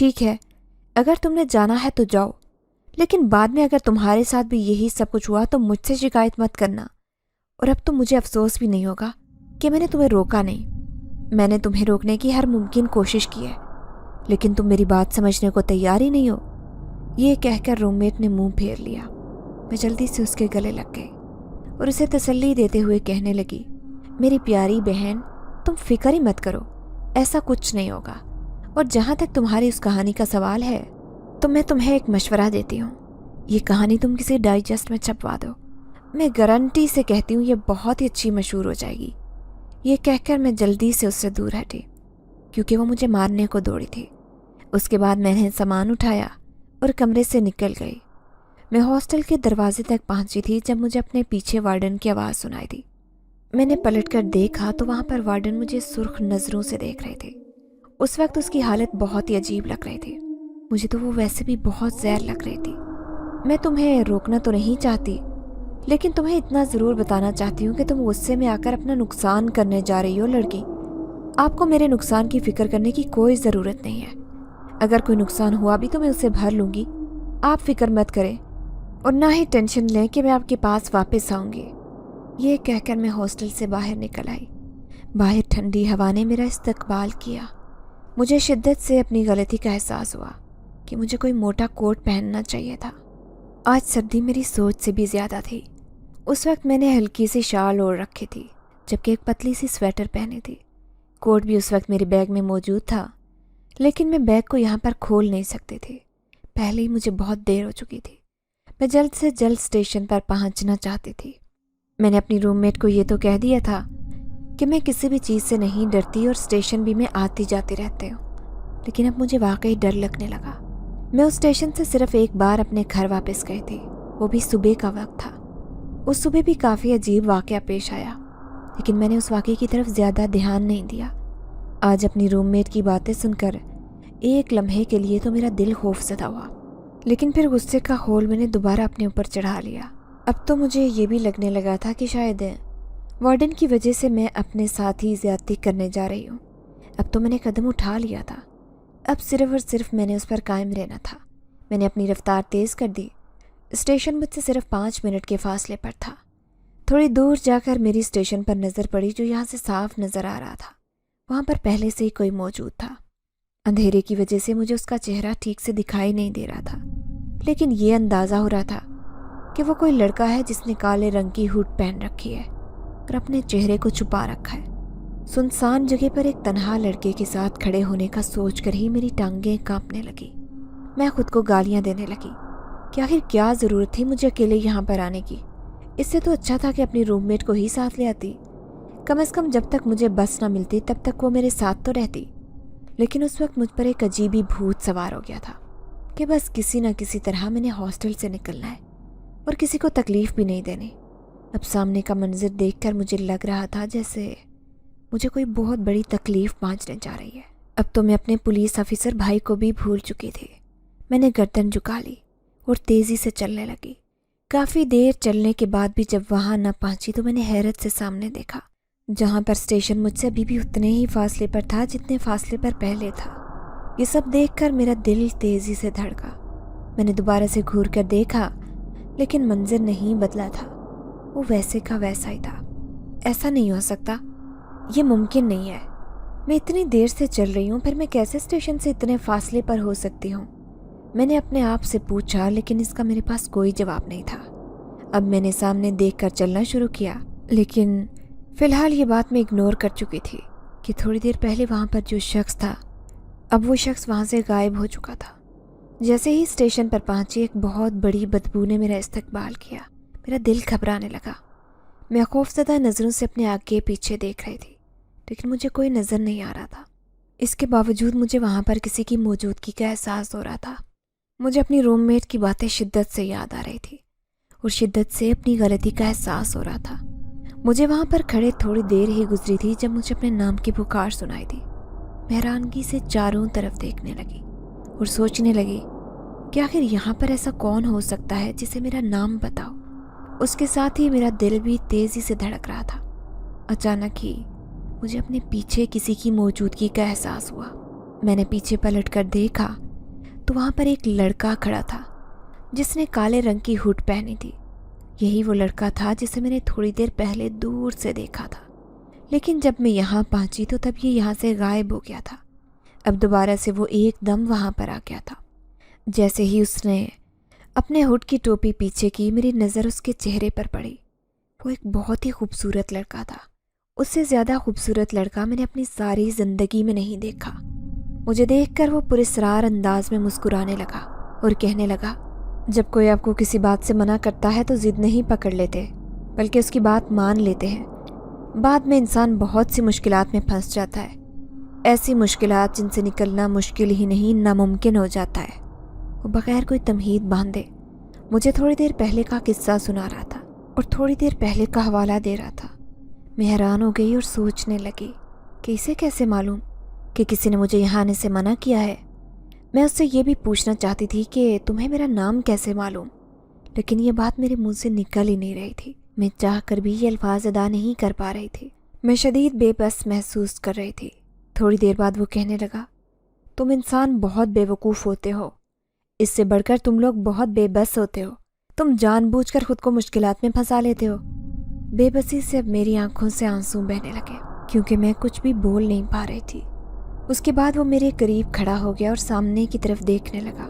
ٹھیک ہے، اگر تم نے جانا ہے تو جاؤ، لیکن بعد میں اگر تمہارے ساتھ بھی یہی سب کچھ ہوا تو مجھ سے شکایت مت کرنا۔ اور اب تو مجھے افسوس بھی نہیں ہوگا کہ میں نے تمہیں روکا نہیں۔ میں نے تمہیں روکنے کی ہر ممکن کوشش کی ہے، لیکن تم میری بات سمجھنے کو تیار ہی نہیں ہو۔ یہ کہہ کر روم میٹ نے منہ پھیر لیا۔ میں جلدی سے اس کے گلے لگ گئی اور اسے تسلی دیتے ہوئے کہنے لگی، میری پیاری بہن، تم فکر ہی مت کرو، ایسا کچھ نہیں ہوگا۔ اور جہاں تک تمہاری اس کہانی کا سوال ہے تو میں تمہیں ایک مشورہ دیتی ہوں، یہ کہانی تم کسی ڈائجسٹ میں چھپوا دو، میں گارنٹی سے کہتی ہوں یہ بہت ہی اچھی مشہور ہو جائے گی۔ یہ کہہ کر میں جلدی سے اس سے دور ہٹی کیونکہ وہ مجھے مارنے کو دوڑی تھی۔ اس کے بعد میں نے سامان اٹھایا اور کمرے سے نکل گئی۔ میں ہاسٹل کے دروازے تک پہنچی تھی جب مجھے اپنے پیچھے وارڈن کی آواز سنائی دی۔ میں نے پلٹ کر دیکھا تو وہاں پر وارڈن مجھے سرخ نظروں سے دیکھ رہے تھے۔ اس وقت اس کی حالت بہت ہی عجیب لگ رہی تھی، مجھے تو وہ ویسے بھی بہت زہر لگ رہی تھی۔ میں تمہیں روکنا تو نہیں چاہتی، لیکن تمہیں اتنا ضرور بتانا چاہتی ہوں کہ تم غصے میں آ کر اپنا نقصان کرنے جا رہی ہو لڑکی۔ آپ کو میرے نقصان کی فکر کرنے کی کوئی ضرورت نہیں ہے۔ اگر کوئی نقصان ہوا بھی تو میں اسے بھر لوں گی، آپ فکر مت کریں اور نہ ہی ٹینشن لیں کہ میں آپ کے پاس واپس آؤں گی۔ یہ کہہ کر میں ہاسٹل سے باہر نکل آئی۔ باہر ٹھنڈی ہوا نے میرا استقبال کیا۔ مجھے شدت سے اپنی غلطی کا احساس ہوا کہ مجھے کوئی موٹا کوٹ پہننا چاہیے تھا۔ آج سردی میری سوچ سے بھی زیادہ تھی۔ اس وقت میں نے ہلکی سی شال اوڑھ رکھی تھی جبکہ ایک پتلی سی سویٹر پہنی تھی۔ کوٹ بھی اس وقت میرے بیگ میں موجود تھا، لیکن میں بیگ کو یہاں پر کھول نہیں سکتی تھی، پہلے ہی مجھے بہت دیر ہو چکی تھی۔ میں جلد سے جلد اسٹیشن پر پہنچنا چاہتی تھی۔ میں نے اپنی روم میٹ کو یہ تو کہہ دیا تھا کہ میں کسی بھی چیز سے نہیں ڈرتی اور اسٹیشن بھی میں آتی جاتی رہتی ہوں، لیکن اب مجھے واقعی ڈر لگنے لگا۔ میں اس اسٹیشن سے صرف ایک بار اپنے گھر واپس گئی تھی، وہ بھی صبح کا وقت تھا۔ اس صبح بھی کافی عجیب واقعہ پیش آیا، لیکن میں نے اس واقعے کی طرف زیادہ دھیان نہیں دیا۔ آج اپنی روم میٹ کی باتیں سن کر ایک لمحے کے لیے تو میرا دل خوف زدہ ہوا، لیکن پھر غصے کا خول میں نے دوبارہ اپنے اوپر چڑھا لیا۔ اب تو مجھے یہ بھی لگنے لگا تھا کہ شاید وارڈن کی وجہ سے میں اپنے ساتھ ہی زیادتی کرنے جا رہی ہوں۔ اب تو میں نے قدم اٹھا لیا تھا، اب صرف اور صرف میں نے اس پر قائم رہنا تھا۔ میں نے اپنی رفتار تیز کر دی۔ اسٹیشن مجھ سے صرف 5 منٹ کے فاصلے پر تھا۔ تھوڑی دور جا کر میری اسٹیشن پر نظر پڑی جو یہاں سے صاف نظر آ رہا تھا۔ وہاں پر پہلے سے ہی کوئی موجود تھا۔ اندھیرے کی وجہ سے مجھے اس کا چہرہ ٹھیک سے دکھائی نہیں دے رہا تھا، لیکن یہ اندازہ ہو رہا تھا کہ وہ کوئی لڑکا ہے جس نے کالے رنگ کی ہوڈ پہن رکھی ہے اور اپنے چہرے کو چھپا رکھا ہے۔ سنسان جگہ پر ایک تنہا لڑکے کے ساتھ کھڑے ہونے کا سوچ کر ہی میری ٹانگیں کانپنے لگی۔ میں خود کو گالیاں دینے لگی کہ آخر کیا ضرورت تھی مجھے اکیلے یہاں پر آنے کی؟ اس سے تو اچھا تھا کہ اپنی روم میٹ کو ہی ساتھ لے آتی، کم از کم جب تک مجھے بس نہ ملتی تب تک وہ میرے ساتھ تو رہتی۔ لیکن اس وقت مجھ پر ایک عجیبی بھوت سوار ہو گیا تھا کہ بس کسی نہ کسی طرح میں نے ہاسٹل سے نکلنا ہے اور کسی کو تکلیف بھی نہیں دینی۔ اب سامنے کا منظر دیکھ کر مجھے لگ رہا تھا جیسے مجھے کوئی بہت بڑی تکلیف پہنچنے جا رہی ہے۔ اب تو میں اپنے پولیس آفیسر بھائی کو بھی بھول چکی تھی۔ میں نے گردن جھکا لی اور تیزی سے چلنے لگی۔ کافی دیر چلنے کے بعد بھی جب وہاں نہ پہنچی تو میں نے حیرت سے سامنے دیکھا، جہاں پر اسٹیشن مجھ سے ابھی بھی اتنے ہی فاصلے پر تھا جتنے فاصلے پر پہلے تھا۔ یہ سب دیکھ کر میرا دل تیزی سے دھڑکا۔ میں نے دوبارہ سے گھور کر دیکھا، لیکن منظر نہیں بدلا تھا، وہ ویسے کا ویسا ہی تھا۔ ایسا نہیں ہو سکتا، یہ ممکن نہیں ہے۔ میں اتنی دیر سے چل رہی ہوں، پھر میں کیسے اسٹیشن سے اتنے فاصلے پر ہو سکتی ہوں؟ میں نے اپنے آپ سے پوچھا، لیکن اس کا میرے پاس کوئی جواب نہیں تھا۔ اب میں نے سامنے دیکھ کر چلنا شروع کیا، لیکن فی الحال یہ بات میں اگنور کر چکی تھی کہ تھوڑی دیر پہلے وہاں پر جو شخص تھا، اب وہ شخص وہاں سے غائب ہو چکا تھا۔ جیسے ہی اسٹیشن پر پہنچی، ایک بہت بڑی بدبو نے میرا استقبال کیا۔ میرا دل گھبرانے لگا۔ میں خوفزدہ نظروں سے اپنے آگے پیچھے دیکھ رہی تھی، لیکن مجھے کوئی نظر نہیں آ رہا تھا۔ اس کے باوجود مجھے وہاں پر کسی کی موجودگی کا احساس ہو رہا تھا۔ مجھے اپنی روم میٹ کی باتیں شدت سے یاد آ رہی تھی اور شدت سے اپنی غلطی کا احساس ہو رہا تھا۔ مجھے وہاں پر کھڑے تھوڑی دیر ہی گزری تھی جب مجھے اپنے نام کی پکار سنائی دی۔ میں حیرانگی سے چاروں طرف دیکھنے لگی اور سوچنے لگی کہ آخر یہاں پر ایسا کون ہو سکتا ہے جسے میرا نام پتا ہو۔ اس کے ساتھ ہی میرا دل بھی تیزی سے دھڑک رہا تھا۔ اچانک ہی مجھے اپنے پیچھے کسی کی موجودگی کا احساس ہوا۔ میں نے پیچھے پلٹ کر دیکھا تو وہاں پر ایک لڑکا کھڑا تھا جس نے کالے رنگ کی ہوڈ پہنی تھی۔ یہی وہ لڑکا تھا جسے میں نے تھوڑی دیر پہلے دور سے دیکھا تھا، لیکن جب میں یہاں پہنچی تو تب یہ یہاں سے غائب ہو گیا تھا۔ اب دوبارہ سے وہ ایک دم وہاں پر آ گیا تھا۔ جیسے ہی اس نے اپنے ہوڈ کی ٹوپی پیچھے کی، میری نظر اس کے چہرے پر پڑی۔ وہ ایک بہت ہی خوبصورت لڑکا تھا۔ اس سے زیادہ خوبصورت لڑکا میں نے اپنی ساری زندگی میں نہیں دیکھا۔ مجھے دیکھ کر وہ پراسرار انداز میں مسکرانے لگا اور کہنے لگا، جب کوئی آپ کو کسی بات سے منع کرتا ہے تو ضد نہیں پکڑ لیتے، بلکہ اس کی بات مان لیتے ہیں۔ بعد میں انسان بہت سی مشکلات میں پھنس جاتا ہے، ایسی مشکلات جن سے نکلنا مشکل ہی نہیں ناممکن ہو جاتا ہے۔ وہ بغیر کوئی تمہید باندھے مجھے تھوڑی دیر پہلے کا قصہ سنا رہا تھا اور تھوڑی دیر پہلے کا حوالہ دے رہا تھا۔ میں حیران ہو گئی اور سوچنے لگی کہ اسے کیسے معلوم کہ کسی نے مجھے یہاں آنے سے منع کیا ہے۔ میں اس سے یہ بھی پوچھنا چاہتی تھی کہ تمہیں میرا نام کیسے معلوم، لیکن یہ بات میرے منہ سے نکل ہی نہیں رہی تھی۔ میں چاہ کر بھی یہ الفاظ ادا نہیں کر پا رہی تھی۔ میں شدید بے بس محسوس کر رہی تھی۔ تھوڑی دیر بعد وہ کہنے لگا، تم انسان بہت بے وقوف ہوتے ہو، اس سے بڑھ کر تم لوگ بہت بے بس ہوتے ہو۔ تم جان بوجھ کر خود کو مشکلات میں پھنسا لیتے ہو۔ بے بسی سے اب میری آنکھوں سے آنسو بہنے لگے کیونکہ میں کچھ بھی بول نہیں پا رہی تھی۔ اس کے بعد وہ میرے قریب کھڑا ہو گیا اور سامنے کی طرف دیکھنے لگا۔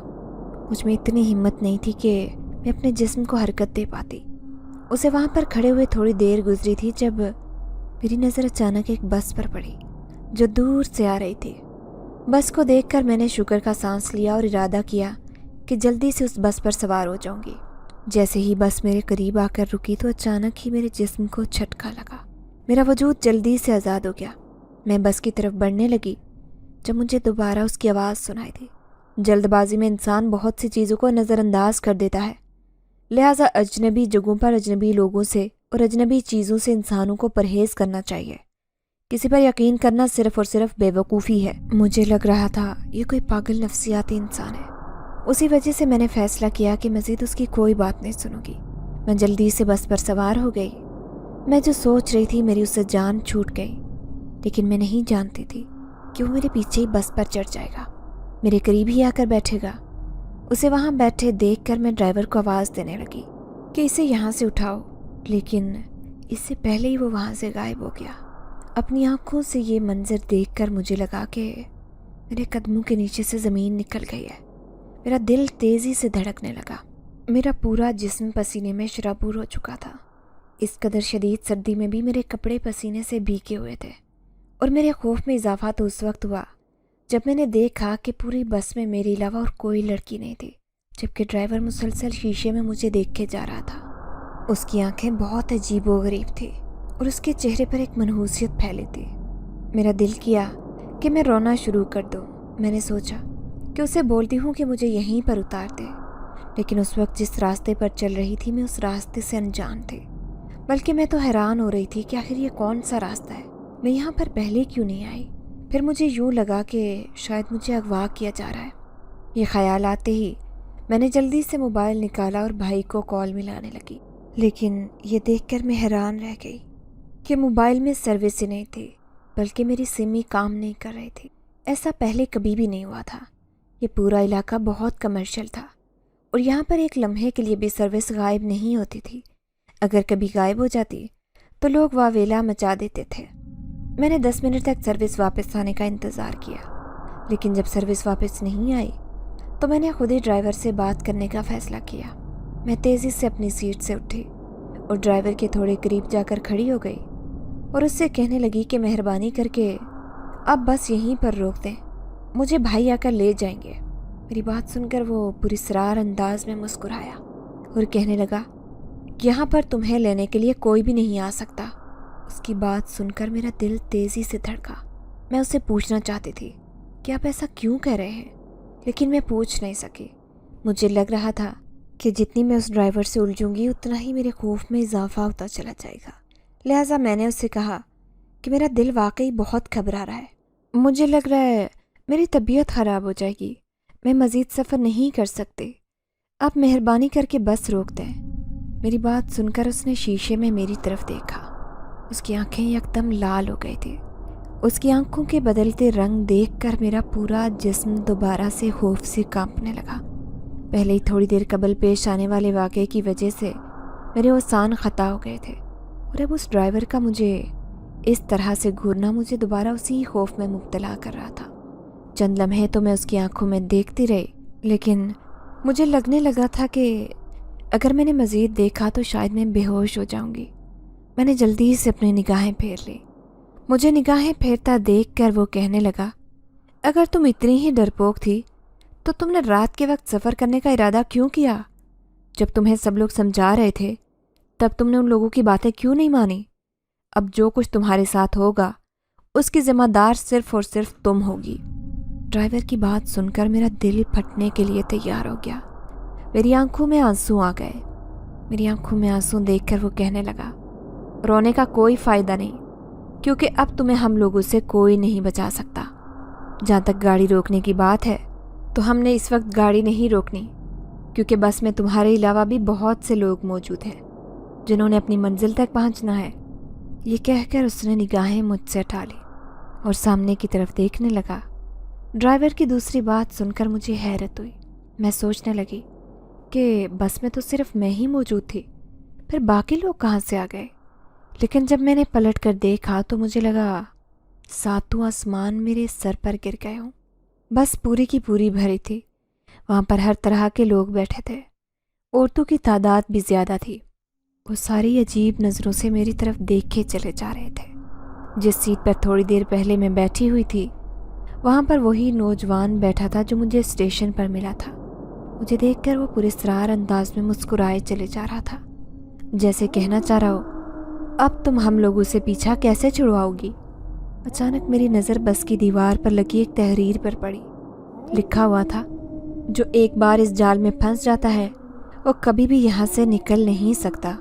مجھ میں اتنی ہمت نہیں تھی کہ میں اپنے جسم کو حرکت دے پاتی۔ اسے وہاں پر کھڑے ہوئے تھوڑی دیر گزری تھی جب میری نظر اچانک ایک بس پر پڑی جو دور سے آ رہی تھی۔ بس کو دیکھ کر میں نے شکر کا سانس لیا اور ارادہ کیا کہ جلدی سے اس بس پر سوار ہو جاؤں گی۔ جیسے ہی بس میرے قریب آ کر رکی تو اچانک ہی میرے جسم کو جھٹکا لگا۔ میرا وجود جلدی سے آزاد ہو گیا۔ میں بس کی طرف بڑھنے لگی جب مجھے دوبارہ اس کی آواز سنائی دی۔ جلد بازی میں انسان بہت سی چیزوں کو نظر انداز کر دیتا ہے، لہٰذا اجنبی جگہوں پر اجنبی لوگوں سے اور اجنبی چیزوں سے انسانوں کو پرہیز کرنا چاہیے۔ کسی پر یقین کرنا صرف اور صرف بے وقوفی ہے۔ مجھے لگ رہا تھا یہ کوئی پاگل نفسیاتی انسان ہے۔ اسی وجہ سے میں نے فیصلہ کیا کہ مزید اس کی کوئی بات نہیں سنوں گی۔ میں جلدی سے بس پر سوار ہو گئی۔ میں جو سوچ رہی تھی میری اس سے جان چھوٹ گئی، لیکن میں نہیں جانتی تھی کہ وہ میرے پیچھے ہی بس پر چڑھ جائے گا، میرے قریب ہی آ کر بیٹھے گا۔ اسے وہاں بیٹھے دیکھ کر میں ڈرائیور کو آواز دینے لگی کہ اسے یہاں سے اٹھاؤ، لیکن اس سے پہلے ہی وہ وہاں سے غائب ہو گیا۔ اپنی آنکھوں سے یہ منظر دیکھ کر مجھے لگا کہ میرے قدموں کے نیچے سے زمین نکل گئی ہے۔ میرا دل تیزی سے دھڑکنے لگا۔ میرا پورا جسم پسینے میں شرابور ہو چکا تھا۔ اس قدر شدید سردی میں بھی میرے کپڑے پسینے سے بھیگے ہوئے تھے، اور میرے خوف میں اضافہ تو اس وقت ہوا جب میں نے دیکھا کہ پوری بس میں میرے علاوہ اور کوئی لڑکی نہیں تھی، جبکہ ڈرائیور مسلسل شیشے میں مجھے دیکھ کے جا رہا تھا۔ اس کی آنکھیں بہت عجیب و غریب تھی اور اس کے چہرے پر ایک منحوسیت پھیلی تھی۔ میرا دل کیا کہ میں رونا شروع کر دوں۔ میں نے سوچا کہ اسے بولتی ہوں کہ مجھے یہیں پر اتار دے، لیکن اس وقت جس راستے پر چل رہی تھی میں اس راستے سے انجان تھی، بلکہ میں تو حیران ہو رہی تھی کہ آخر یہ کون سا راستہ ہے، میں یہاں پر پہلے کیوں نہیں آئی۔ پھر مجھے یوں لگا کہ شاید مجھے اغوا کیا جا رہا ہے۔ یہ خیال آتے ہی میں نے جلدی سے موبائل نکالا اور بھائی کو کال ملانے لگی، لیکن یہ دیکھ کر میں حیران رہ گئی کہ موبائل میں سروس ہی نہیں تھی، بلکہ میری سم ہی کام نہیں کر رہی تھی۔ ایسا پہلے کبھی بھی نہیں ہوا تھا۔ یہ پورا علاقہ بہت کمرشل تھا اور یہاں پر ایک لمحے کے لیے بھی سروس غائب نہیں ہوتی تھی۔ اگر کبھی غائب ہو جاتی تو لوگ واویلا مچا دیتے تھے۔ میں نے 10 منٹ تک سروس واپس آنے کا انتظار کیا، لیکن جب سروس واپس نہیں آئی تو میں نے خود ہی ڈرائیور سے بات کرنے کا فیصلہ کیا۔ میں تیزی سے اپنی سیٹ سے اٹھی اور ڈرائیور کے تھوڑے قریب جا کر کھڑی ہو گئی اور اس سے کہنے لگی کہ مہربانی کر کے اب بس یہیں پر روک دیں، مجھے بھائی آ کر لے جائیں گے۔ میری بات سن کر وہ پراسرار انداز میں مسکرایا اور کہنے لگا، یہاں پر تمہیں لینے کے لیے کوئی بھی نہیں آ سکتا۔ اس کی بات سن کر میرا دل تیزی سے دھڑکا۔ میں اسے پوچھنا چاہتی تھی کہ آپ ایسا کیوں کہہ رہے ہیں، لیکن میں پوچھ نہیں سکی۔ مجھے لگ رہا تھا کہ جتنی میں اس ڈرائیور سے الجھوں گی اتنا ہی میرے خوف میں اضافہ ہوتا چلا جائے گا، لہٰذا میں نے اس سے کہا کہ میرا دل واقعی بہت گھبرا رہا ہے، مجھے لگ رہا ہے میری طبیعت خراب ہو جائے گی، میں مزید سفر نہیں کر سکتی، آپ مہربانی کر کے بس روک دیں۔ میری بات سن کر اس نے شیشے میں میری طرف دیکھا۔ اس کی آنکھیں یکدم لال ہو گئی تھی اس کی آنکھوں کے بدلتے رنگ دیکھ کر میرا پورا جسم دوبارہ سے خوف سے کانپنے لگا۔ پہلے ہی تھوڑی دیر قبل پیش آنے والے واقعے کی وجہ سے میرے اوزان خطا ہو گئے تھے، اور اب اس ڈرائیور کا مجھے اس طرح سے گھورنا مجھے دوبارہ اسی خوف میں مبتلا کر رہا تھا۔ چند لمحے تو میں اس کی آنکھوں میں دیکھتی رہی، لیکن مجھے لگنے لگا تھا کہ اگر میں نے مزید دیکھا تو شاید میں بے ہوش ہو جاؤں گی۔ میں نے جلدی سے اپنی نگاہیں پھیر لی۔ مجھے نگاہیں پھیرتا دیکھ کر وہ کہنے لگا، اگر تم اتنی ہی ڈرپوک تھی تو تم نے رات کے وقت سفر کرنے کا ارادہ کیوں کیا؟ جب تمہیں سب لوگ سمجھا رہے تھے تب تم نے ان لوگوں کی باتیں کیوں نہیں مانی؟ اب جو کچھ تمہارے ساتھ ہوگا اس کی ذمہ دار صرف اور صرف تم ہوگی۔ ڈرائیور کی بات سن کر میرا دل پھٹنے کے لیے تیار ہو گیا۔ میری آنکھوں میں آنسو آ گئے۔ میری آنکھوں میں آنسو دیکھ کر وہ کہنے لگا، رونے کا کوئی فائدہ نہیں، کیونکہ اب تمہیں ہم لوگوں سے کوئی نہیں بچا سکتا۔ جہاں تک گاڑی روکنے کی بات ہے تو ہم نے اس وقت گاڑی نہیں روکنی، کیونکہ بس میں تمہارے علاوہ بھی بہت سے لوگ موجود ہیں جنہوں نے اپنی منزل تک پہنچنا ہے۔ یہ کہہ کر اس نے نگاہیں مجھ سے ہٹا لی اور سامنے کی طرف دیکھنے لگا۔ ڈرائیور کی دوسری بات سن کر مجھے حیرت ہوئی۔ میں سوچنے لگی کہ بس میں تو صرف میں ہی موجود تھی، پھر باقی لوگ کہاں سے آ گئے؟ لیکن جب میں نے پلٹ کر دیکھا تو مجھے لگا ساتوں آسمان میرے سر پر گر گئے ہوں۔ بس پوری کی پوری بھری تھی۔ وہاں پر ہر طرح کے لوگ بیٹھے تھے۔ عورتوں کی تعداد بھی زیادہ تھی۔ وہ ساری عجیب نظروں سے میری طرف دیکھے چلے جا رہے تھے۔ جس سیٹ پر تھوڑی دیر پہلے میں بیٹھی ہوئی تھی وہاں پر وہی نوجوان بیٹھا تھا جو مجھے اسٹیشن پر ملا تھا۔ مجھے دیکھ کر وہ پراسرار انداز میں مسکرائے چلے جا رہا تھا، جیسے کہنا چاہ رہا ہو، اب تم ہم لوگوں سے پیچھا کیسے چھڑواؤ گی؟ اچانک میری نظر بس کی دیوار پر لگی ایک تحریر پر پڑی۔ لکھا ہوا تھا، جو ایک بار اس جال میں پھنس جاتا ہے وہ کبھی بھی یہاں سے نکل نہیں سکتا۔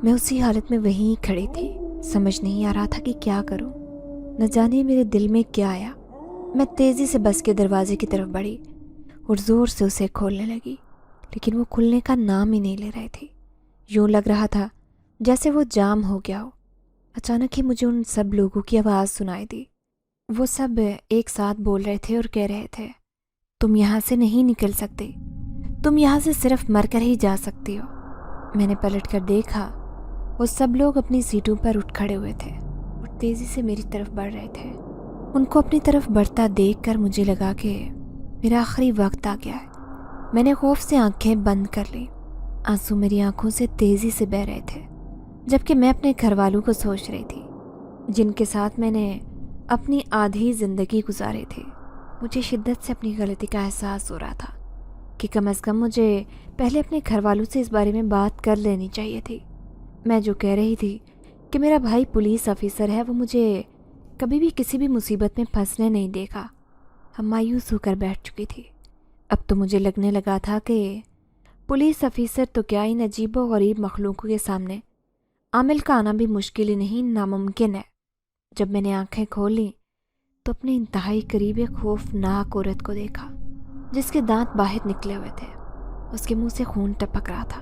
میں اسی حالت میں وہیں کھڑی تھی، سمجھ نہیں آ رہا تھا کہ کیا کروں۔ نہ جانے میرے دل میں کیا آیا۔ میں تیزی سے بس کے دروازے کی طرف بڑھی اور زور سے اسے کھولنے لگی، لیکن وہ کھلنے کا نام ہی نہیں لے رہے تھے۔ یوں لگ رہا تھا جیسے وہ جام ہو گیا ہو۔ اچانک ہی مجھے ان سب لوگوں کی آواز سنائی دی۔ وہ سب ایک ساتھ بول رہے تھے اور کہہ رہے تھے، تم یہاں سے نہیں نکل سکتے، تم یہاں سے صرف مر کر ہی جا سکتی ہو۔ میں نے پلٹ کر دیکھا، وہ سب لوگ اپنی سیٹوں پر اٹھ کھڑے ہوئے تھے اور تیزی سے میری طرف بڑھ رہے تھے۔ ان کو اپنی طرف بڑھتا دیکھ کر مجھے لگا کہ میرا آخری وقت آ گیا ہے۔ میں نے خوف سے آنکھیں بند کر لی۔ آنسو میری آنکھوں سے تیزی سے بہہ رہے تھے، جبکہ میں اپنے گھر والوں کو سوچ رہی تھی جن کے ساتھ میں نے اپنی آدھی زندگی گزاری تھی۔ مجھے شدت سے اپنی غلطی کا احساس ہو رہا تھا کہ کم از کم مجھے پہلے اپنے گھر والوں سے اس بارے میں بات کر لینی چاہیے تھی۔ میں جو کہہ رہی تھی کہ میرا بھائی پولیس آفیسر ہے، وہ مجھے کبھی بھی کسی بھی مصیبت میں پھنسنے نہیں دے گا، ہم مایوس ہو کر بیٹھ چکی تھی۔ اب تو مجھے لگنے لگا تھا کہ پولیس آفیسر تو کیا، ان عجیب و غریب مخلوقوں کے سامنے عامل کا آنا بھی مشکل ہی نہیں، ناممکن ہے۔ جب میں نے آنکھیں کھولیں تو اپنے انتہائی قریب ایک خوفناک عورت کو دیکھا جس کے دانت باہر نکلے ہوئے تھے۔ اس کے منہ سے خون ٹپک رہا تھا۔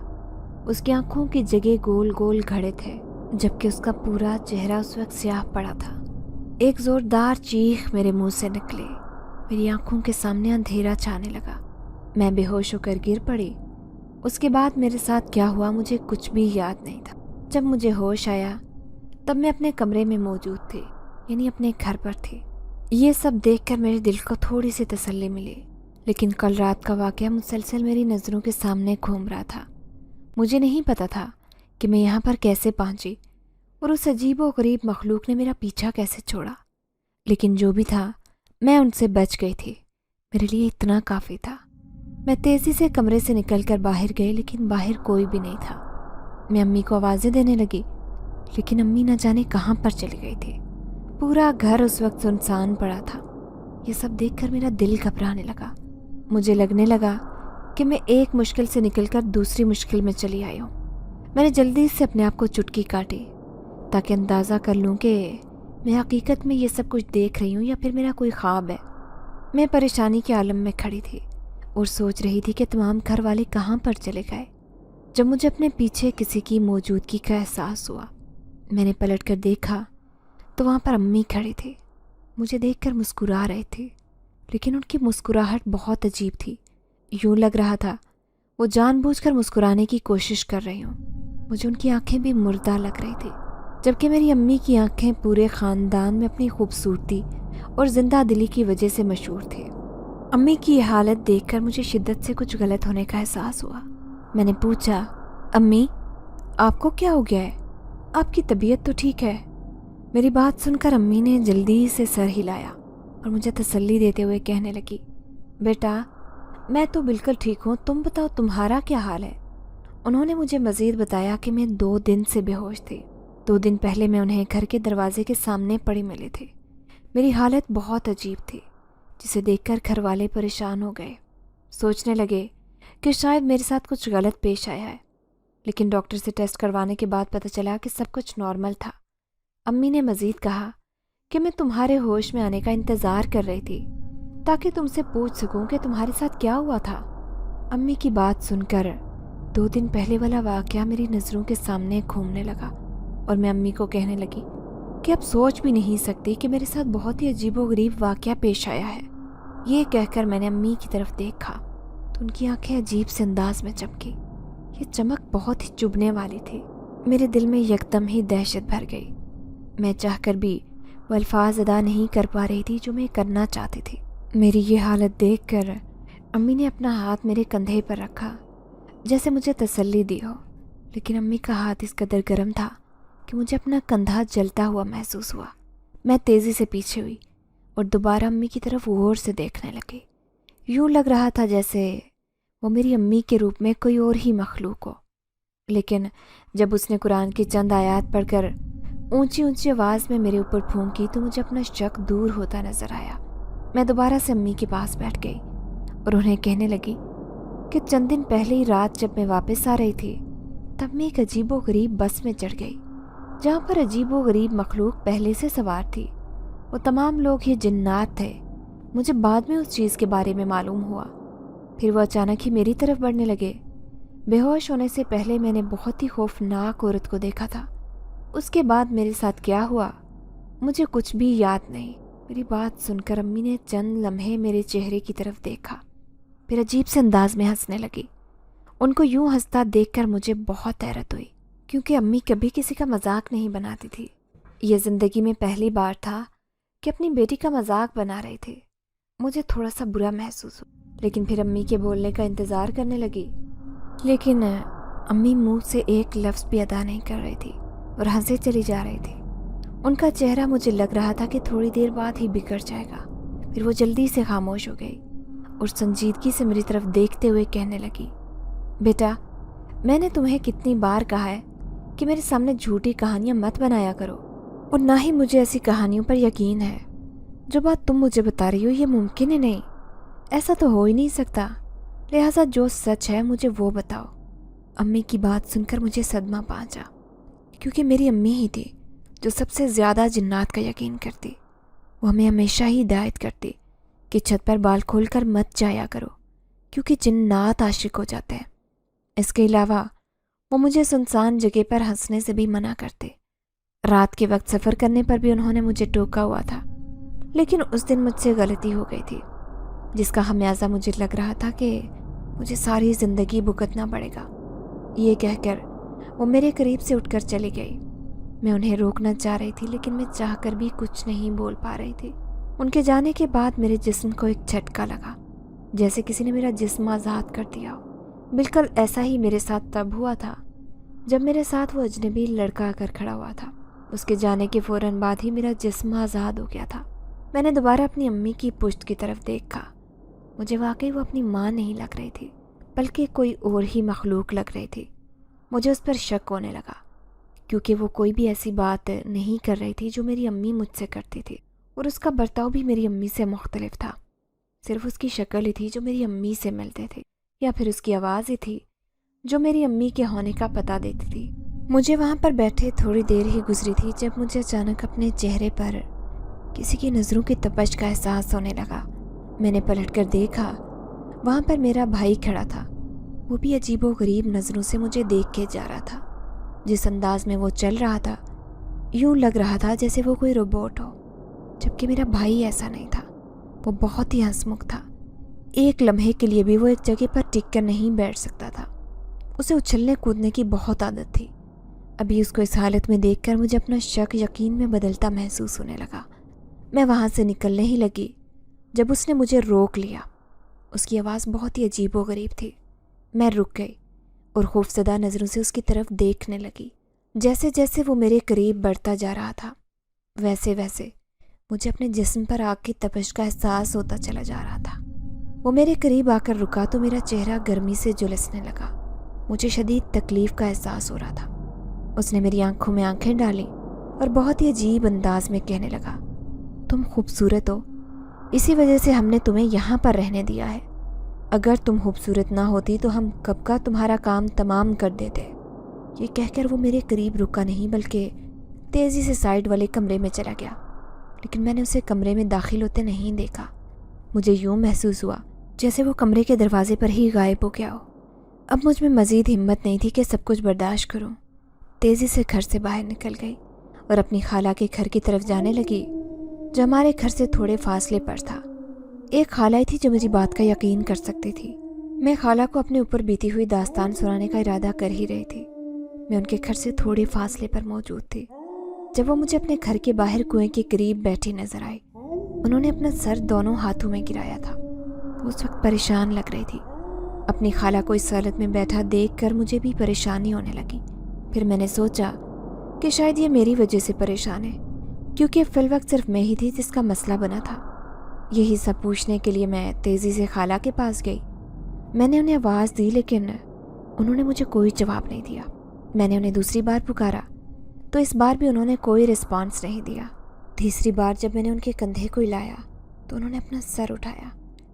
اس کی آنکھوں کی جگہ گول گول گھڑے تھے، جبکہ اس کا پورا چہرہ اس وقت سیاہ پڑا تھا۔ ایک زوردار چیخ میرے منہ سے نکلی۔ میری آنکھوں کے سامنے اندھیرا چھانے لگا۔ میں بے ہوش ہو کر گر پڑی۔ اس کے بعد میرے ساتھ کیا ہوا مجھے کچھ بھی یاد نہیں تھا۔ جب مجھے ہوش آیا تب میں اپنے کمرے میں موجود تھی، یعنی اپنے گھر پر تھی۔ یہ سب دیکھ کر میرے دل کو تھوڑی سی تسلی ملی، لیکن کل رات کا واقعہ مسلسل میری نظروں کے سامنے گھوم رہا تھا۔ مجھے نہیں پتا تھا کہ میں یہاں پر کیسے پہنچی اور اس عجیب و غریب مخلوق نے میرا پیچھا کیسے چھوڑا، لیکن جو بھی تھا میں ان سے بچ گئی تھی۔ میرے لیے اتنا کافی تھا۔ میں تیزی سے کمرے سے نکل کر باہر گئی، لیکن باہر کوئی بھی نہیں تھا۔ میں امی کو آوازیں دینے لگی، لیکن امی نہ جانے کہاں پر چلی گئی تھی۔ پورا گھر اس وقت سنسان پڑا تھا۔ یہ سب دیکھ کر میرا دل گھبرانے لگا۔ مجھے لگنے لگا کہ میں ایک مشکل سے نکل کر دوسری مشکل میں چلی آئی ہوں۔ میں نے جلدی سے اپنے آپ کو چٹکی کاٹی تاکہ اندازہ کر لوں کہ میں حقیقت میں یہ سب کچھ دیکھ رہی ہوں یا پھر میرا کوئی خواب ہے۔ میں پریشانی کے عالم میں کھڑی تھی اور سوچ رہی تھی کہ تمام گھر والے کہاں پر چلے گئے، جب مجھے اپنے پیچھے کسی کی موجودگی کا احساس ہوا۔ میں نے پلٹ کر دیکھا تو وہاں پر امی کھڑی تھی۔ مجھے دیکھ کر مسکرا رہے تھے، لیکن ان کی مسکراہٹ بہت عجیب تھی۔ یوں لگ رہا تھا وہ جان بوجھ کر مسکرانے کی کوشش کر رہی ہوں۔ مجھے ان کی آنکھیں بھی مردہ لگ رہی تھی، جبکہ میری امی کی آنکھیں پورے خاندان میں اپنی خوبصورتی اور زندہ دلی کی وجہ سے مشہور تھے۔ امی کی یہ حالت دیکھ کر مجھے شدت سے کچھ غلط ہونے کا احساس ہوا۔ میں نے پوچھا، امی آپ کو کیا ہو گیا ہے؟ آپ کی طبیعت تو ٹھیک ہے؟ میری بات سن کر امی نے جلدی سے سر ہلایا اور مجھے تسلی دیتے ہوئے کہنے لگی، بیٹا میں تو بالکل ٹھیک ہوں، تم بتاؤ تمہارا کیا حال ہے؟ انہوں نے مجھے مزید بتایا کہ میں 2 دن سے بے ہوش تھی۔ 2 دن پہلے میں انہیں گھر کے دروازے کے سامنے پڑی ملے تھے۔ میری حالت بہت عجیب تھی، جسے دیکھ کر گھر والے پریشان ہو گئے، سوچنے لگے کہ شاید میرے ساتھ کچھ غلط پیش آیا ہے، لیکن ڈاکٹر سے ٹیسٹ کروانے کے بعد پتہ چلا کہ سب کچھ نارمل تھا۔ امی نے مزید کہا کہ میں تمہارے ہوش میں آنے کا انتظار کر رہی تھی تاکہ تم سے پوچھ سکوں کہ تمہارے ساتھ کیا ہوا تھا۔ امی کی بات سن کر 2 دن پہلے والا واقعہ میری نظروں کے سامنے گھومنے لگا اور میں امی کو کہنے لگی کہ اب سوچ بھی نہیں سکتی کہ میرے ساتھ بہت ہی عجیب و غریب واقعہ پیش آیا ہے۔ یہ کہہ کر میں نے امی کی طرف دیکھا تو ان کی آنکھیں عجیب سے انداز میں چمکی۔ یہ چمک بہت ہی چبھنے والی تھی۔ میرے دل میں یکدم ہی دہشت بھر گئی۔ میں چاہ کر بھی وہ الفاظ ادا نہیں کر پا رہی تھی جو میں کرنا چاہتی تھی۔ میری یہ حالت دیکھ کر امی نے اپنا ہاتھ میرے کندھے پر رکھا جیسے مجھے تسلی دی ہو، لیکن امی کا ہاتھ اس قدر گرم تھا کہ مجھے اپنا کندھا جلتا ہوا محسوس ہوا۔ میں تیزی سے پیچھے ہوئی اور دوبارہ امی کی طرف غور سے دیکھنے لگی۔ یوں لگ رہا تھا جیسے وہ میری امی کے روپ میں کوئی اور ہی مخلوق ہو۔ لیکن جب اس نے قرآن کی چند آیات پڑھ کر اونچی اونچی آواز میں میرے اوپر پھونکی تو مجھے اپنا شک دور ہوتا نظر آیا۔ میں دوبارہ سے امی کے پاس بیٹھ گئی اور انہیں کہنے لگی کہ چند دن پہلے ہی رات جب میں واپس آ رہی تھی تب میں ایک عجیب و غریب بس میں چڑھ گئی جہاں پر عجیب و غریب مخلوق پہلے سے سوار تھی۔ وہ تمام لوگ یہ جنات تھے۔ مجھے بعد میں اس چیز کے بارے میں معلوم ہوا۔ پھر وہ اچانک ہی میری طرف بڑھنے لگے۔ بے ہوش ہونے سے پہلے میں نے بہت ہی خوفناک عورت کو دیکھا تھا۔ اس کے بعد میرے ساتھ کیا ہوا مجھے کچھ بھی یاد نہیں۔ میری بات سن کر امی نے چند لمحے میرے چہرے کی طرف دیکھا، پھر عجیب سے انداز میں ہنسنے لگی۔ ان کو یوں ہنستا دیکھ کر مجھے بہت حیرت ہوئی، کیونکہ امی کبھی کسی کا مذاق نہیں بناتی تھی۔ یہ زندگی میں پہلی بار تھا کہ اپنی بیٹی کا مذاق بنا رہی تھی۔ مجھے تھوڑا سا برا محسوس ہوا، لیکن پھر امی کے بولنے کا انتظار کرنے لگی، لیکن امی منہ سے ایک لفظ بھی ادا نہیں کر رہی تھی اور ہنسے چلی جا رہی تھی۔ ان کا چہرہ مجھے لگ رہا تھا کہ تھوڑی دیر بعد ہی بگڑ جائے گا۔ پھر وہ جلدی سے خاموش ہو گئی اور سنجیدگی سے میری طرف دیکھتے ہوئے کہنے لگی، بیٹا میں نے تمہیں کتنی بار کہا ہے کہ میرے سامنے جھوٹی کہانیاں مت بنایا کرو، اور نہ ہی مجھے ایسی کہانیوں پر یقین ہے۔ جو بات تم مجھے بتا رہی ہو یہ ممکن ہی نہیں، ایسا تو ہو ہی نہیں سکتا، لہٰذا جو سچ ہے مجھے وہ بتاؤ۔ امی کی بات سن کر مجھے صدمہ پہنچا، کیونکہ میری امی ہی تھی جو سب سے زیادہ جنات کا یقین کرتی۔ وہ ہمیں ہمیشہ ہی ہدایت کرتی کہ چھت پر بال کھول کر مت جایا کرو، کیونکہ جنات عاشق ہو جاتے ہیں۔ اس کے علاوہ وہ مجھے سنسان جگہ پر ہنسنے سے بھی منع کرتے۔ رات کے وقت سفر کرنے پر بھی انہوں نے مجھے ٹوکا ہوا تھا، لیکن اس دن مجھ سے غلطی ہو گئی تھی، جس کا خمیازہ مجھے لگ رہا تھا کہ مجھے ساری زندگی بھگتنا پڑے گا۔ یہ کہہ کر وہ میرے قریب سے اٹھ کر چلی گئی۔ میں انہیں روکنا چاہ رہی تھی، لیکن میں چاہ کر بھی کچھ نہیں بول پا رہی تھی۔ ان کے جانے کے بعد میرے جسم کو ایک جھٹکا لگا، جیسے کسی نے میرا جسم آزاد کر دیا ہو۔ بالکل ایسا ہی میرے ساتھ تب ہوا تھا جب میرے ساتھ وہ اجنبی لڑکا آ کر کھڑا ہوا تھا۔ اس کے جانے کے فوراً بعد ہی میرا جسم آزاد ہو گیا تھا۔ میں نے دوبارہ اپنی امی کی پشت کی طرف دیکھا۔ مجھے واقعی وہ اپنی ماں نہیں لگ رہی تھی، بلکہ کوئی اور ہی مخلوق لگ رہی تھی۔ مجھے اس پر شک ہونے لگا، کیونکہ وہ کوئی بھی ایسی بات نہیں کر رہی تھی جو میری امی مجھ سے کرتی تھی، اور اس کا برتاؤ بھی میری امی سے مختلف تھا۔ صرف اس کی شکل ہی تھی جو میری امی سے ملتے تھے، یا پھر اس کی آواز ہی تھی جو میری امی کے ہونے کا پتہ دیتی تھی۔ مجھے وہاں پر بیٹھے تھوڑی دیر ہی گزری تھی جب مجھے اچانک اپنے چہرے پر کسی کی نظروں کی تپش کا احساس ہونے لگا۔ میں نے پلٹ کر دیکھا، وہاں پر میرا بھائی کھڑا تھا۔ وہ بھی عجیب و غریب نظروں سے مجھے دیکھ کے جا رہا تھا۔ جس انداز میں وہ چل رہا تھا، یوں لگ رہا تھا جیسے وہ کوئی روبوٹ ہو۔ جبکہ میرا بھائی ایسا نہیں تھا. وہ بہت ہی ہنسمکھ تھا. ایک لمحے کے لیے بھی وہ ایک جگہ پر ٹک کر نہیں بیٹھ سکتا تھا. اسے اچھلنے کودنے کی بہت عادت تھی. ابھی اس کو اس حالت میں دیکھ کر مجھے اپنا شک یقین میں بدلتا محسوس ہونے لگا. میں وہاں سے نکلنے ہی لگی جب اس نے مجھے روک لیا. اس کی آواز بہت ہی عجیب و غریب تھی. میں رک گئی اور خوفزدہ نظروں سے اس کی طرف دیکھنے لگی. جیسے جیسے وہ میرے قریب بڑھتا جا رہا تھا ویسے ویسے مجھے اپنے جسم پر آگ کی تپش کا احساس ہوتا چلا جا رہا تھا. وہ میرے قریب آ کر رکا تو میرا چہرہ گرمی سے جھلسنے لگا. مجھے شدید تکلیف کا احساس ہو رہا تھا. اس نے میری آنکھوں میں آنکھیں ڈالیں اور بہت ہی عجیب انداز میں کہنے لگا، تم خوبصورت ہو، اسی وجہ سے ہم نے تمہیں یہاں پر رہنے دیا ہے. اگر تم خوبصورت نہ ہوتی تو ہم کب کا تمہارا کام تمام کر دیتے. یہ کہہ کر وہ میرے قریب رکا نہیں بلکہ تیزی سے سائیڈ والے کمرے میں چلا گیا. لیکن میں نے اسے کمرے میں داخل ہوتے نہیں دیکھا. مجھے یوں محسوس ہوا جیسے وہ کمرے کے دروازے پر ہی غائب ہو گیا ہو. اب مجھ میں مزید ہمت نہیں تھی کہ سب کچھ برداشت کروں. تیزی سے گھر سے باہر نکل گئی اور اپنی خالہ کے گھر کی طرف جانے لگی جو ہمارے گھر سے تھوڑے فاصلے پر تھا. ایک خالہ ہی تھی جو میری بات کا یقین کر سکتی تھی. میں خالہ کو اپنے اوپر بیتی ہوئی داستان سنانے کا ارادہ کر ہی رہی تھی. میں ان کے گھر سے تھوڑے فاصلے پر موجود تھی جب وہ مجھے اپنے گھر کے باہر کنویں کے قریب بیٹھی نظر آئی. انہوں نے اپنا سر دونوں ہاتھوں میں گرایا تھا. وہ اس وقت پریشان لگ رہی تھی. اپنی خالہ کو اس حالت میں بیٹھا دیکھ کر مجھے بھی پریشانی ہونے لگی. پھر میں نے سوچا کہ شاید یہ میری وجہ سے پریشان ہے کیونکہ فی الوقت صرف میں ہی تھی جس کا مسئلہ بنا تھا. یہی سب پوچھنے کے لیے میں تیزی سے خالہ کے پاس گئی. میں نے انہیں آواز دی لیکن انہوں نے مجھے کوئی جواب نہیں دیا. میں نے انہیں دوسری بار پکارا تو اس بار بھی انہوں نے کوئی رسپانس نہیں دیا. تیسری بار جب میں نے ان کے کندھے کو ہلایا تو انہوں نے اپنا سر اٹھایا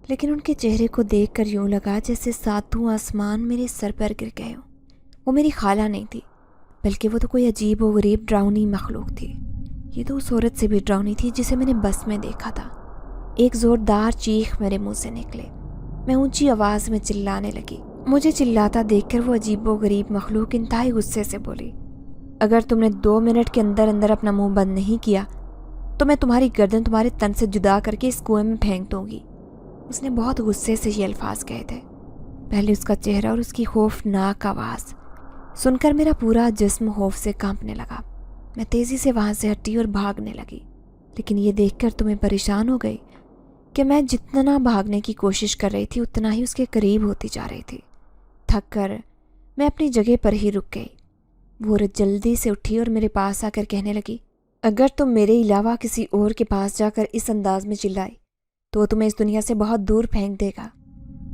لیکن ان کے چہرے کو دیکھ کر یوں لگا جیسے ساتوں آسمان میرے سر پر گر گئے ہوں. وہ میری خالہ نہیں تھی بلکہ وہ تو کوئی عجیب و غریب ڈراؤنی مخلوق تھی. یہ تو اس عورت سے بھی ڈراؤنی تھی جسے میں نے بس میں دیکھا تھا. ایک زوردار چیخ میرے منہ سے نکلے. میں اونچی آواز میں چلانے لگی. مجھے چلاتا دیکھ کر وہ عجیب و غریب مخلوق انتہائی غصے سے بولی، اگر تم نے 2 منٹ کے اندر اندر اپنا منہ بند نہیں کیا تو میں تمہاری گردن تمہارے تن سے جدا کر کے اس کنویں میں پھینک دوں گی. اس نے بہت غصے سے یہ الفاظ کہے تھے. پہلے اس کا چہرہ اور اس کی خوفناک آواز سن کر میرا پورا جسم خوف سے کانپنے لگا. میں تیزی سے وہاں سے ہٹی اور بھاگنے لگی. لیکن یہ دیکھ کر تمہیں پریشان ہو گئی کہ میں جتنا بھاگنے کی کوشش کر رہی تھی اتنا ہی اس کے قریب ہوتی جا رہی تھی. تھک کر میں اپنی جگہ پر ہی رک گئی. وہ عورت جلدی سے اٹھی اور میرے پاس آ کر کہنے لگی، اگر تم میرے علاوہ کسی اور کے پاس جا کر اس انداز میں چلائی تو وہ تمہیں اس دنیا سے بہت دور پھینک دے گا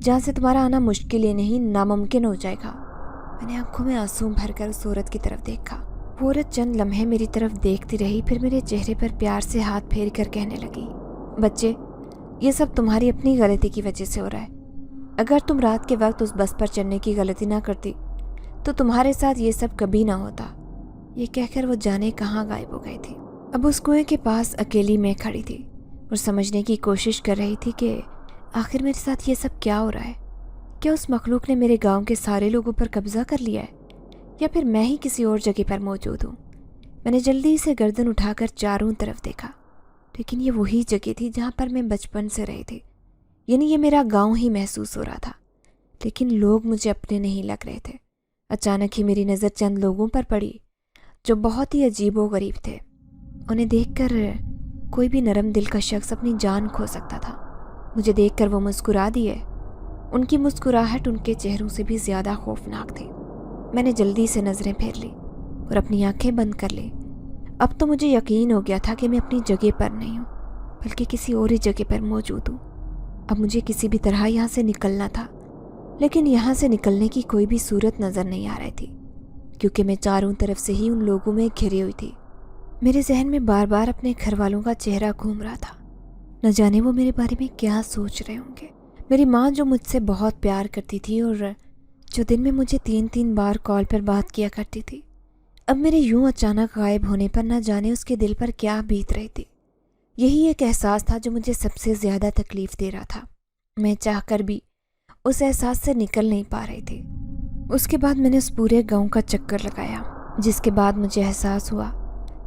جہاں سے تمہارا آنا مشکل ہی نہیں ناممکن ہو جائے گا. میں نے آنکھوں میں آنسو بھر کر اس عورت کی طرف دیکھا. وہ عورت چند لمحے میری طرف دیکھتی رہی پھر میرے چہرے پر پیار سے ہاتھ پھیر کر کہنے لگی، بچے یہ سب تمہاری اپنی غلطی کی وجہ سے ہو رہا ہے. اگر تم رات کے وقت اس بس پر چڑھنے کی غلطی نہ کرتی تو تمہارے ساتھ یہ سب کبھی نہ ہوتا. یہ کہہ کر وہ جانے کہاں غائب ہو گئی تھی. اب اس کنویں کے پاس اکیلی میں کھڑی تھی اور سمجھنے کی کوشش کر رہی تھی کہ آخر میرے ساتھ یہ سب کیا ہو رہا ہے. کیا اس مخلوق نے میرے گاؤں کے سارے لوگوں پر قبضہ کر لیا ہے یا پھر میں ہی کسی اور جگہ پر موجود ہوں. میں نے جلدی سے گردن اٹھا کر چاروں طرف دیکھا لیکن یہ وہی جگہ تھی جہاں پر میں بچپن سے رہی تھی. یعنی یہ میرا گاؤں ہی محسوس ہو رہا تھا لیکن لوگ مجھے اپنے نہیں لگ رہے تھے. اچانک ہی میری نظر چند لوگوں پر پڑی جو بہت ہی عجیب و غریب تھے. انہیں دیکھ کر کوئی بھی نرم دل کا شخص اپنی جان کھو سکتا تھا. مجھے دیکھ کر وہ مسکرا دیے. ان کی مسکراہٹ ان کے چہروں سے بھی زیادہ خوفناک تھی. میں نے جلدی سے نظریں پھیر لی اور اپنی آنکھیں بند کر لی. اب تو مجھے یقین ہو گیا تھا کہ میں اپنی جگہ پر نہیں ہوں بلکہ کسی اور ہی جگہ پر موجود ہوں. اب مجھے کسی بھی طرح یہاں سے نکلنا تھا لیکن یہاں سے نکلنے کی کوئی بھی صورت نظر نہیں آ رہی تھی کیونکہ میں چاروں طرف سے ہی ان لوگوں میں گھری ہوئی تھی. میرے ذہن میں بار بار اپنے گھر والوں کا چہرہ گھوم رہا تھا. نہ جانے وہ میرے بارے میں کیا سوچ رہے ہوں گے. میری ماں جو مجھ سے بہت پیار کرتی تھی اور جو دن میں مجھے 3 بار کال پر بات کیا کرتی تھی، اب میرے یوں اچانک غائب ہونے پر نہ جانے اس کے دل پر کیا بیت رہی تھی. یہی ایک احساس تھا جو مجھے سب سے زیادہ تکلیف دے رہا تھا. میں چاہ کر بھی اس احساس سے نکل نہیں پا رہی تھی. اس کے بعد میں نے اس پورے گاؤں کا چکر لگایا جس کے بعد مجھے احساس ہوا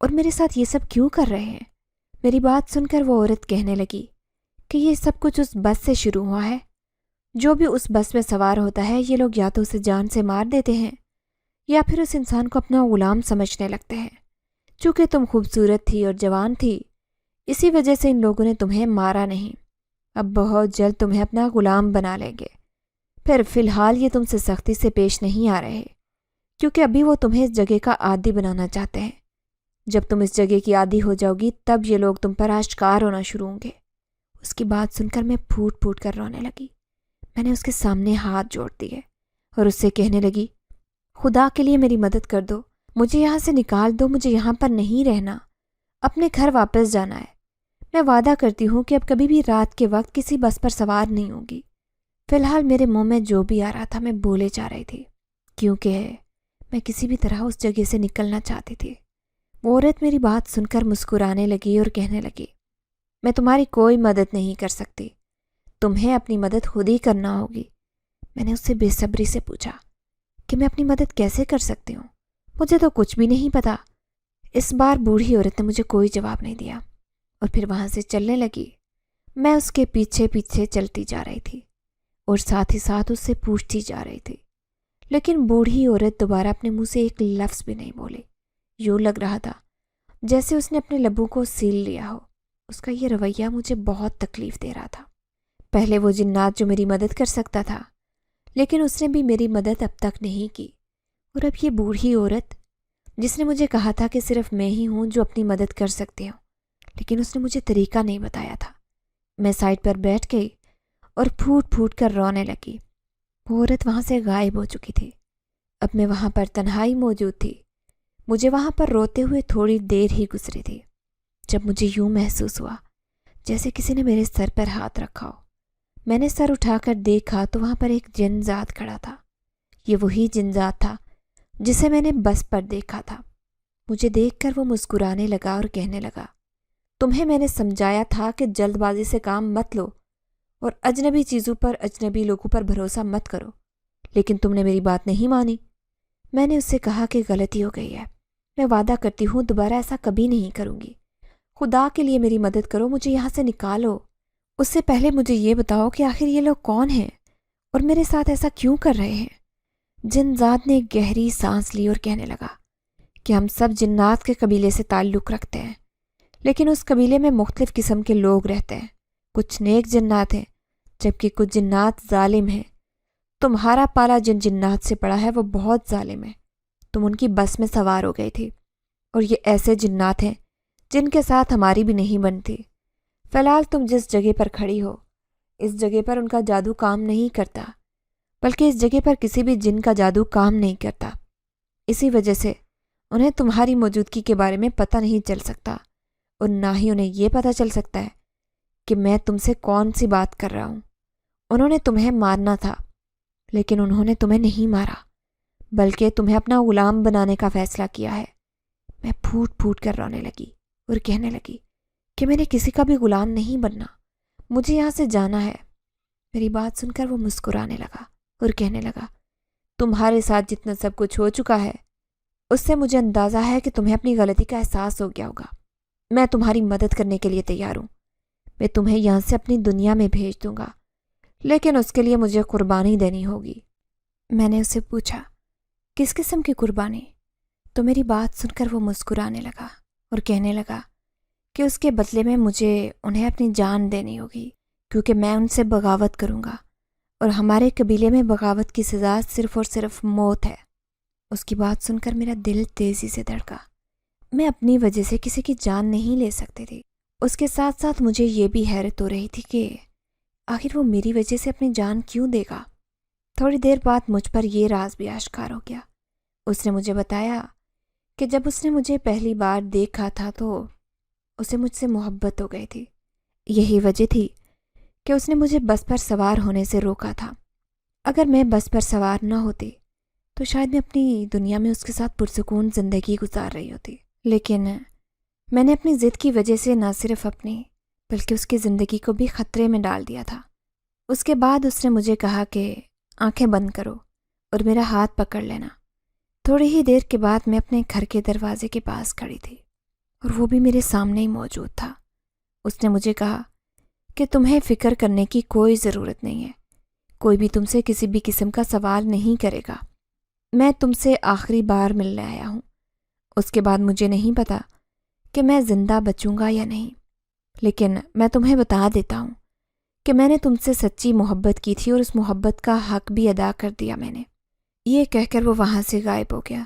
اور میرے ساتھ یہ سب کیوں کر رہے ہیں؟ میری بات سن کر وہ عورت کہنے لگی کہ یہ سب کچھ اس بس سے شروع ہوا ہے۔ جو بھی اس بس میں سوار ہوتا ہے یہ لوگ یا تو اسے جان سے مار دیتے ہیں یا پھر اس انسان کو اپنا غلام سمجھنے لگتے ہیں۔ چونکہ تم خوبصورت تھی اور جوان تھی، اسی وجہ سے ان لوگوں نے تمہیں مارا نہیں۔ اب بہت جلد تمہیں اپنا غلام بنا لیں گے۔ پھر فی الحال یہ تم سے سختی سے پیش نہیں آ رہے کیونکہ ابھی وہ تمہیں اس جگہ کا عادی بنانا چاہتے ہیں۔ جب تم اس جگہ کی عادی ہو جاؤ گی تب یہ لوگ تم پر آشکار ہونا شروع ہوں گے۔ اس کی بات سن کر میں پھوٹ پھوٹ کر رونے لگی۔ میں نے اس کے سامنے ہاتھ جوڑ دیے اور اس سے کہنے لگی، خدا کے لیے میری مدد کر دو، مجھے یہاں سے نکال دو، مجھے یہاں پر نہیں رہنا، اپنے گھر واپس جانا ہے۔ میں وعدہ کرتی ہوں کہ اب کبھی بھی رات کے وقت کسی بس پر سوار نہیں ہوگی۔ فی الحال میرے منہ میں جو بھی آ رہا تھا میں بولے جا رہی تھی، کیونکہ میں کسی بھی طرح اس جگہ سے نکلنا چاہتی تھی۔ وہ عورت میری بات سن کر مسکرانے لگی اور کہنے لگی، میں تمہاری کوئی مدد نہیں کر سکتی، تمہیں اپنی مدد خود ہی کرنا ہوگی۔ میں نے اس سے بے صبری سے پوچھا کہ میں اپنی مدد کیسے کر سکتی ہوں؟ مجھے تو کچھ بھی نہیں پتا۔ اس بار بوڑھی عورت نے مجھے کوئی جواب نہیں دیا اور پھر وہاں سے چلنے لگی۔ میں اس کے پیچھے پیچھے چلتی جا رہی تھی اور ساتھ ہی ساتھ اس سے پوچھتی جا رہی تھی، لیکن بوڑھی عورت دوبارہ اپنے منہ سے ایک لفظ بھی نہیں بولی۔ یوں لگ رہا تھا جیسے اس نے اپنے لبوں کو سیل لیا ہو۔ اس کا یہ رویہ مجھے بہت تکلیف دے رہا تھا۔ پہلے وہ جنات جو میری مدد کر سکتا تھا، لیکن اس نے بھی میری مدد اب تک نہیں کی، اور اب یہ بوڑھی عورت جس نے مجھے کہا تھا کہ صرف میں ہی ہوں جو اپنی مدد کر سکتی ہوں، لیکن اس نے مجھے طریقہ نہیں بتایا تھا۔ میں سائڈ پر بیٹھ گئی اور پھوٹ پھوٹ کر رونے لگی۔ وہ عورت وہاں سے غائب ہو چکی تھی۔ اب میں وہاں پر تنہائی موجود تھی۔ مجھے وہاں پر روتے ہوئے تھوڑی دیر ہی گزری تھی جب مجھے یوں محسوس ہوا جیسے کسی نے میرے سر پر ہاتھ رکھا ہو۔ میں نے سر اٹھا کر دیکھا تو وہاں پر ایک جن ذات کھڑا تھا۔ یہ وہی جن ذات تھا جسے میں نے بس پر دیکھا تھا۔ مجھے دیکھ کر وہ مسکرانے لگا اور کہنے لگا، تمہیں میں نے سمجھایا تھا کہ جلد بازی سے کام مت لو اور اجنبی چیزوں پر، اجنبی لوگوں پر بھروسہ مت کرو، لیکن تم نے میری بات نہیں مانی۔ میں نے اس سے کہا کہ غلطی ہو گئی ہے، میں وعدہ کرتی ہوں دوبارہ ایسا کبھی نہیں کروں گی۔ خدا کے لیے میری مدد کرو، مجھے یہاں سے نکالو۔ اس سے پہلے مجھے یہ بتاؤ کہ آخر یہ لوگ کون ہیں اور میرے ساتھ ایسا کیوں کر رہے ہیں؟ جن ذات نے ایک گہری سانس لی اور کہنے لگا کہ ہم سب جنات کے قبیلے سے تعلق رکھتے ہیں، لیکن اس قبیلے میں مختلف قسم کے لوگ رہتے ہیں۔ کچھ نیک جنات ہیں جبکہ کچھ جنات ظالم ہیں۔ تمہارا پالا جن جنات سے پڑا ہے وہ بہت ظالم ہے۔ تم ان کی بس میں سوار ہو گئی تھی اور یہ ایسے جنات ہیں جن کے ساتھ ہماری بھی نہیں بنتی۔ فی الحال تم جس جگہ پر کھڑی ہو اس جگہ پر ان کا جادو کام نہیں کرتا، بلکہ اس جگہ پر کسی بھی جن کا جادو کام نہیں کرتا۔ اسی وجہ سے انہیں تمہاری موجودگی کے بارے میں پتہ نہیں چل سکتا اور نہ ہی انہیں یہ پتہ چل سکتا ہے کہ میں تم سے کون سی بات کر رہا ہوں۔ انہوں نے تمہیں مارنا تھا لیکن انہوں نے تمہیں نہیں مارا بلکہ تمہیں اپنا غلام بنانے کا فیصلہ کیا ہے۔ میں پھوٹ پھوٹ کر رونے لگی اور کہنے لگی کہ میں نے کسی کا بھی غلام نہیں بننا، مجھے یہاں سے جانا ہے۔ میری بات سن کر وہ مسکرانے لگا اور کہنے لگا، تمہارے ساتھ جتنا سب کچھ ہو چکا ہے اس سے مجھے اندازہ ہے کہ تمہیں اپنی غلطی کا احساس ہو گیا ہوگا۔ میں تمہاری مدد کرنے کے لیے تیار ہوں، میں تمہیں یہاں سے اپنی دنیا میں بھیج دوں گا، لیکن اس کے لیے مجھے قربانی دینی ہوگی۔ میں نے اس سے پوچھا، کس قسم کی قربانی؟ تو میری بات سن کر وہ مسکرانے لگا اور کہنے لگا کہ اس کے بدلے میں مجھے انہیں اپنی جان دینی ہوگی، کیونکہ میں ان سے بغاوت کروں گا اور ہمارے قبیلے میں بغاوت کی سزا صرف اور صرف موت ہے۔ اس کی بات سن کر میرا دل تیزی سے دھڑکا۔ میں اپنی وجہ سے کسی کی جان نہیں لے سکتی تھی۔ اس کے ساتھ ساتھ مجھے یہ بھی حیرت ہو رہی تھی کہ آخر وہ میری وجہ سے اپنی جان کیوں دے گا۔ تھوڑی دیر بعد مجھ پر یہ راز بھی آشکار ہو گیا۔ اس نے مجھے بتایا کہ جب اس نے مجھے پہلی بار دیکھا تھا تو اسے مجھ سے محبت ہو گئی تھی۔ یہی وجہ تھی کہ اس نے مجھے بس پر سوار ہونے سے روکا تھا۔ اگر میں بس پر سوار نہ ہوتی تو شاید میں اپنی دنیا میں اس کے ساتھ پرسکون زندگی گزار رہی ہوتی، لیکن میں نے اپنی ضد کی وجہ سے نہ صرف اپنی بلکہ اس کی زندگی کو بھی خطرے میں ڈال دیا تھا۔ اس کے بعد اس نے مجھے کہا کہ آنکھیں بند کرو اور میرا ہاتھ پکڑ لینا۔ تھوڑی ہی دیر کے بعد میں اپنے گھر کے دروازے کے پاس کھڑی تھی۔ اور وہ بھی میرے سامنے ہی موجود تھا۔ اس نے مجھے کہا کہ تمہیں فکر کرنے کی کوئی ضرورت نہیں ہے، کوئی بھی تم سے کسی بھی قسم کا سوال نہیں کرے گا، میں تم سے آخری بار ملنے آیا ہوں، اس کے بعد مجھے نہیں پتا کہ میں زندہ بچوں گا یا نہیں، لیکن میں تمہیں بتا دیتا ہوں کہ میں نے تم سے سچی محبت کی تھی اور اس محبت کا حق بھی ادا کر دیا میں نے۔ یہ کہہ کر وہ وہاں سے غائب ہو گیا،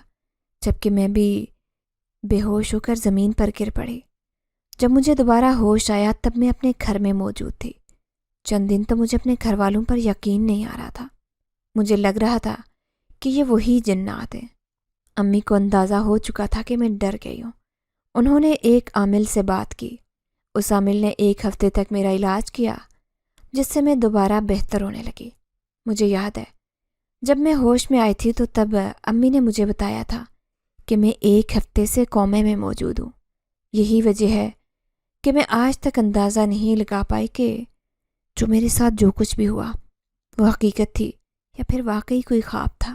جبکہ میں بھی بے ہوش ہو کر زمین پر گر پڑی۔ جب مجھے دوبارہ ہوش آیا تب میں اپنے گھر میں موجود تھی۔ چند دن تو مجھے اپنے گھر والوں پر یقین نہیں آ رہا تھا، مجھے لگ رہا تھا کہ یہ وہی جنات ہیں۔ امی کو اندازہ ہو چکا تھا کہ میں ڈر گئی ہوں۔ انہوں نے ایک عامل سے بات کی، اس عامل نے 1 ہفتے تک میرا علاج کیا، جس سے میں دوبارہ بہتر ہونے لگی۔ مجھے یاد ہے جب میں ہوش میں آئی تھی تو تب امی نے مجھے بتایا تھا کہ میں 1 ہفتے سے کومے میں موجود ہوں۔ یہی وجہ ہے کہ میں آج تک اندازہ نہیں لگا پائی کہ جو میرے ساتھ جو کچھ بھی ہوا وہ حقیقت تھی یا پھر واقعی کوئی خواب تھا۔